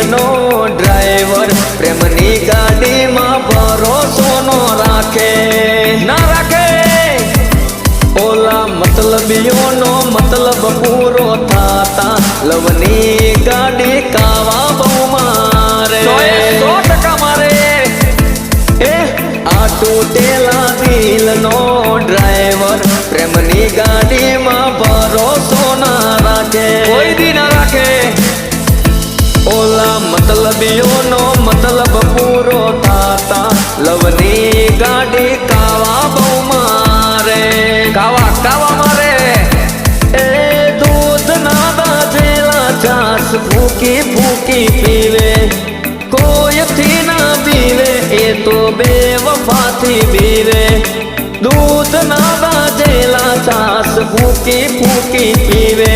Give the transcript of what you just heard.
દિલનો driver પ્રેમની ગાડીમાં ભરોસો નો રાખે ના રાખે ઓલા મતલબીઓનો મતલબ પૂરો થાતા લવની ગાડી કાવા બહુ મારે 100% મારે એ આ તૂટેલા દિલનો ડ્રાઈવર પ્રેમની ગાડીમાં ભરોસો ના રાખે કોઈ દી ના રાખે ઓલા મતલબીઓનો મતલબ પૂરો થાતા લવની ગાડી કાવા બહુ મારે કાવા મારે એ દૂધ ના દાજેલા છાસ ફૂકી ફૂકી પીવે કોઈથી ના પીવે એ તો બેવફાથી પીવે દૂધ ના દાજેલા છાસ ફૂકી ફૂકી પીવે